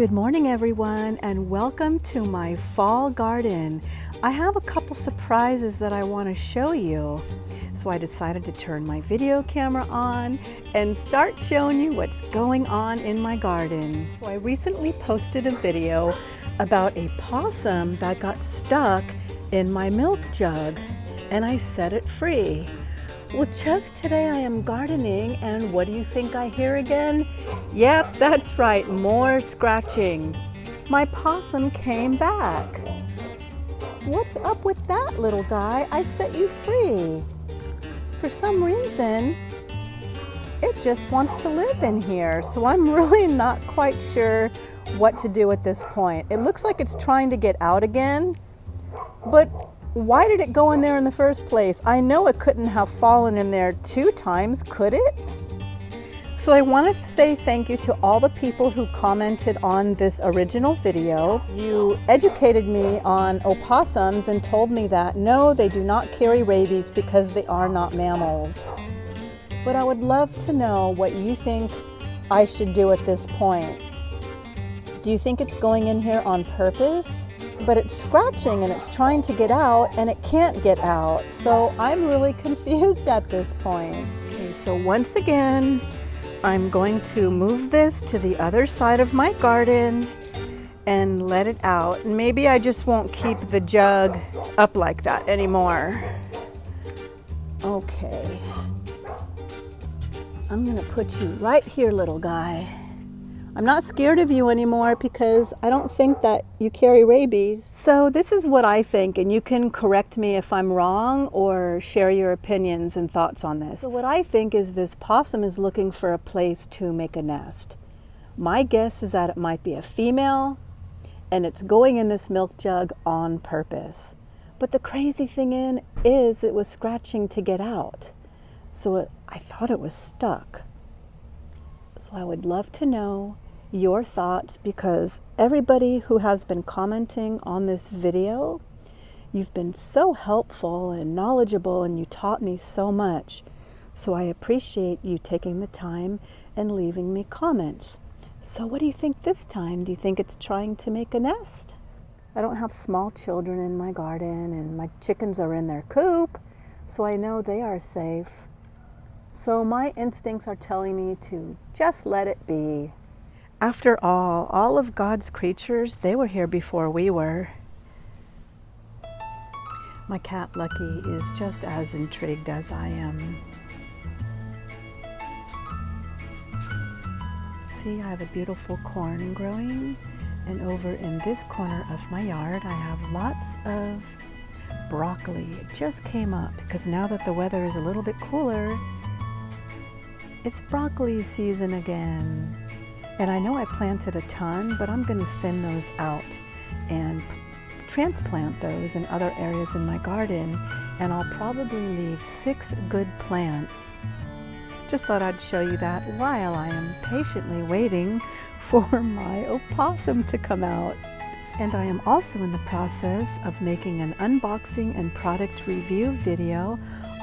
Good morning everyone, and welcome to my fall garden. I have a couple surprises that I want to show you. So I decided to turn my video camera on and start showing you what's going on in my garden. So I recently posted a video about a possum that got stuck in my milk jug and I set it free. Well, just today I am gardening, and what do you think I hear again? Yep, that's right, more scratching. My possum came back. What's up with that, little guy? I set you free. For some reason, it just wants to live in here, so I'm really not quite sure what to do at this point. It looks like it's trying to get out again, but why did it go in there in the first place? I know it couldn't have fallen in there 2 times, could it? So I wanted to say thank you to all the people who commented on this original video. You educated me on opossums and told me that no, they do not carry rabies because they are not mammals. But I would love to know what you think I should do at this point. Do you think it's going in here on purpose? But it's scratching and it's trying to get out and it can't get out. So I'm really confused at this point. Okay, so once again, I'm going to move this to the other side of my garden and let it out. Maybe I just won't keep the jug up like that anymore. Okay. I'm gonna put you right here, little guy. I'm not scared of you anymore because I don't think that you carry rabies. So this is what I think, and you can correct me if I'm wrong or share your opinions and thoughts on this. So what I think is this possum is looking for a place to make a nest. My guess is that it might be a female and it's going in this milk jug on purpose. But the crazy thing is it was scratching to get out. So I thought it was stuck. So I would love to know your thoughts, because everybody who has been commenting on this video, you've been so helpful and knowledgeable and you taught me so much. So I appreciate you taking the time and leaving me comments. So what do you think this time? Do you think it's trying to make a nest? I don't have small children in my garden and my chickens are in their coop, so I know they are safe. So my instincts are telling me to just let it be. After all of God's creatures, they were here before we were. My cat Lucky is just as intrigued as I am. See, I have a beautiful corn growing, and over in this corner of my yard, I have lots of broccoli. It just came up because now that the weather is a little bit cooler, it's broccoli season again. And I know I planted a ton, but I'm going to thin those out and transplant those in other areas in my garden. And I'll probably leave 6 good plants. Just thought I'd show you that while I am patiently waiting for my opossum to come out. And I am also in the process of making an unboxing and product review video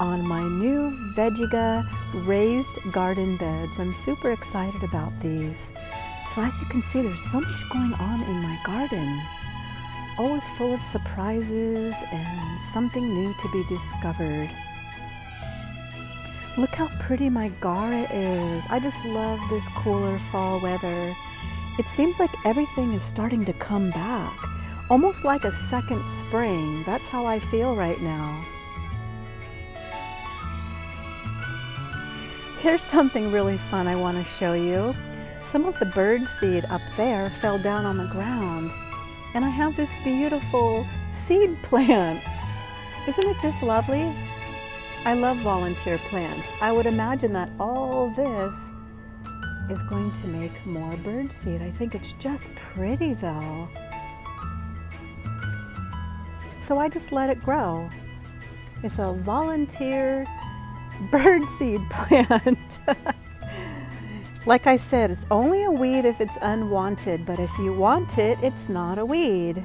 on my new Veggiga raised garden beds. I'm super excited about these. So as you can see, there's so much going on in my garden. Always full of surprises and something new to be discovered. Look how pretty my gara is. I just love this cooler fall weather. It seems like everything is starting to come back, almost like a second spring. That's how I feel right now. Here's something really fun I want to show you. Some of the bird seed up there fell down on the ground, and I have this beautiful seed plant. Isn't it just lovely? I love volunteer plants. I would imagine that all this is going to make more bird seed. I think it's just pretty though. So I just let it grow. It's a volunteer birdseed plant. Like I said, it's only a weed if it's unwanted, but if you want it, it's not a weed.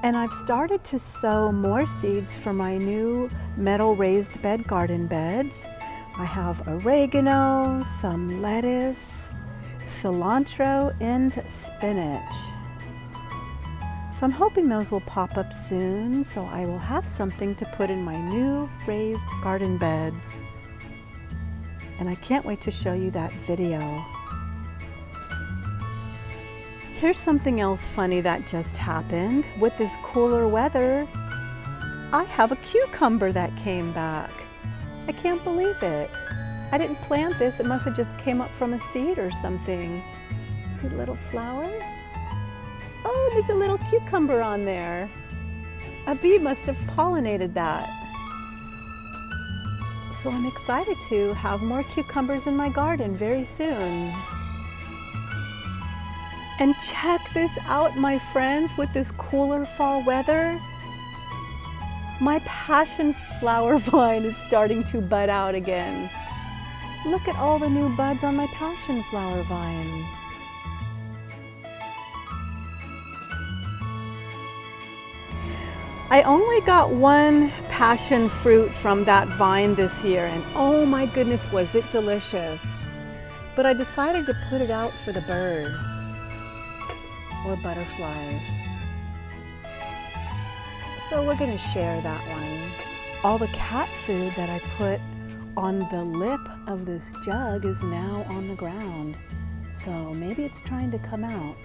And I've started to sow more seeds for my new metal raised bed garden beds. I have oregano, some lettuce, cilantro and spinach. So I'm hoping those will pop up soon, so I will have something to put in my new raised garden beds. And I can't wait to show you that video. Here's something else funny that just happened. With this cooler weather, I have a cucumber that came back. I can't believe it. I didn't plant this. It must have just came up from a seed or something. See the little flower? Oh, there's a little cucumber on there. A bee must have pollinated that. So I'm excited to have more cucumbers in my garden very soon. And check this out, my friends, with this cooler fall weather. My passion flower vine is starting to bud out again. Look at all the new buds on my passion flower vine. I only got one passion fruit from that vine this year, and oh my goodness, was it delicious. But I decided to put it out for the birds or butterflies. So we're going to share that one. All the cat food that I put on the lip of this jug is now on the ground. So maybe it's trying to come out.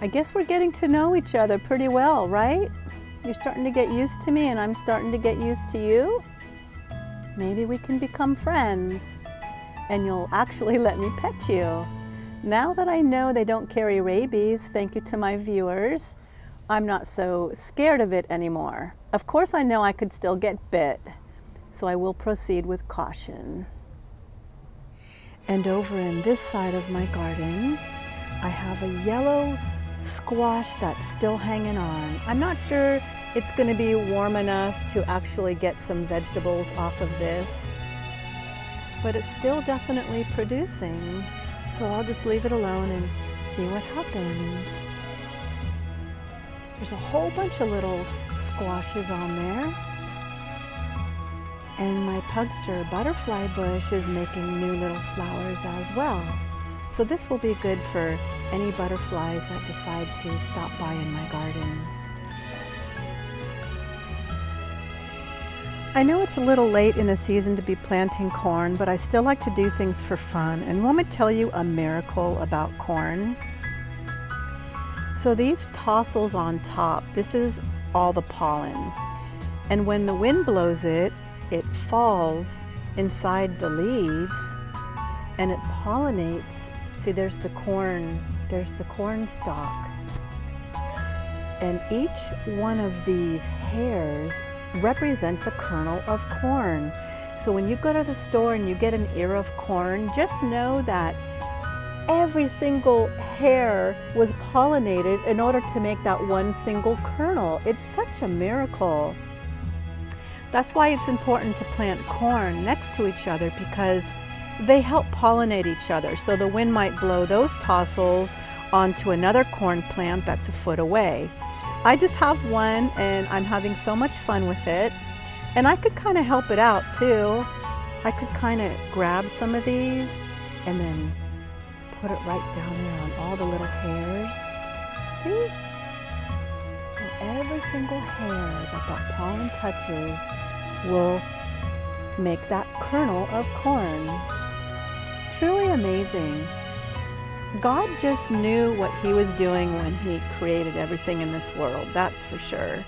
I guess we're getting to know each other pretty well, right? You're starting to get used to me and I'm starting to get used to you. Maybe we can become friends and you'll actually let me pet you. Now that I know they don't carry rabies, thank you to my viewers, I'm not so scared of it anymore. Of course, I know I could still get bit, so I will proceed with caution. And over in this side of my garden, I have a yellow squash that's still hanging on. I'm not sure it's going to be warm enough to actually get some vegetables off of this, but it's still definitely producing. So I'll just leave it alone and see what happens. There's a whole bunch of little squashes on there. And my pugster butterfly bush is making new little flowers as well. So this will be good for any butterflies that decide to stop by in my garden. I know it's a little late in the season to be planting corn, but I still like to do things for fun. And want me to tell you a miracle about corn? So these tassels on top, this is all the pollen. And when the wind blows it, it falls inside the leaves and it pollinates. See, there's the corn stalk. And each one of these hairs represents a kernel of corn. So when you go to the store and you get an ear of corn, just know that every single hair was pollinated in order to make that one single kernel. It's such a miracle. That's why it's important to plant corn next to each other, because they help pollinate each other. So the wind might blow those tassels onto another corn plant that's a foot away. I just have one and I'm having so much fun with it. And I could kind of help it out too. I could kind of grab some of these and then put it right down there on all the little hairs. See? So every single hair that pollen touches will make that kernel of corn. Truly amazing. God just knew what he was doing when he created everything in this world, that's for sure.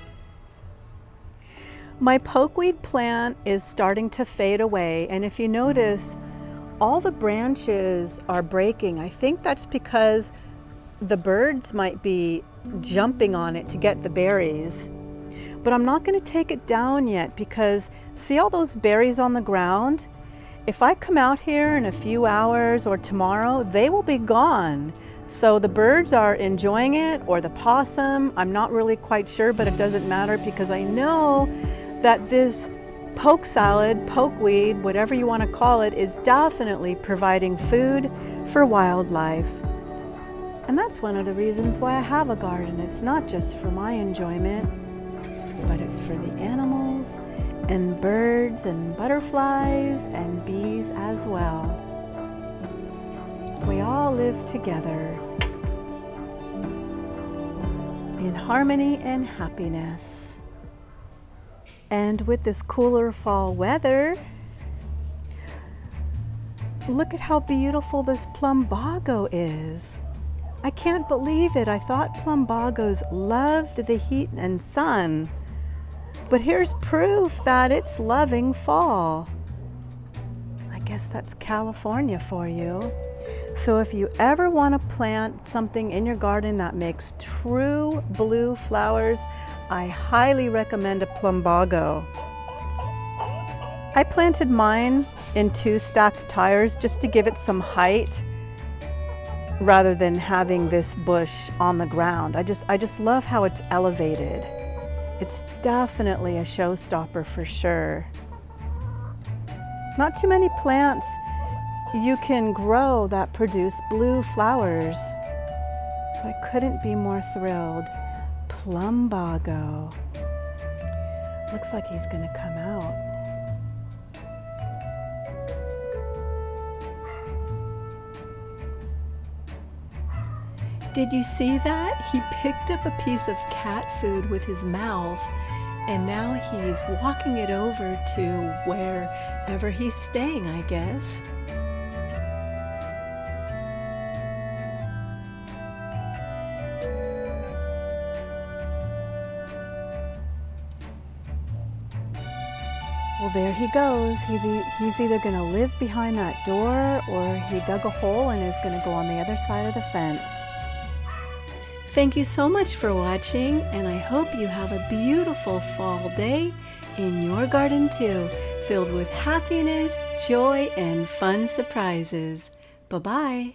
My pokeweed plant is starting to fade away, and if you notice, all the branches are breaking. I think that's because the birds might be jumping on it to get the berries. But I'm not going to take it down yet, because see all those berries on the ground? If I come out here in a few hours or tomorrow, they will be gone. So the birds are enjoying it, or the possum. I'm not really quite sure, but it doesn't matter, because I know that this poke salad, pokeweed, whatever you want to call it, is definitely providing food for wildlife. And that's one of the reasons why I have a garden. It's not just for my enjoyment, but it's for the animals and birds and butterflies and bees as well. all live together in harmony and happiness. And with this cooler fall weather, look at how beautiful this plumbago is. I can't believe it. I thought plumbagos loved the heat and sun, but here's proof that it's loving fall. I guess that's California for you. So if you ever want to plant something in your garden that makes true blue flowers, I highly recommend a plumbago. I planted mine in 2 stacked tires just to give it some height rather than having this bush on the ground. I just love how it's elevated. It's definitely a showstopper for sure. Not too many plants you can grow that produce blue flowers. So I couldn't be more thrilled. Plumbago. Looks like he's gonna come out. Did you see that? He picked up a piece of cat food with his mouth, and now he's walking it over to wherever he's staying, I guess. Well, there he goes. He's either going to live behind that door, or he dug a hole and is going to go on the other side of the fence. Thank you so much for watching, and I hope you have a beautiful fall day in your garden too, filled with happiness, joy, and fun surprises. Bye-bye.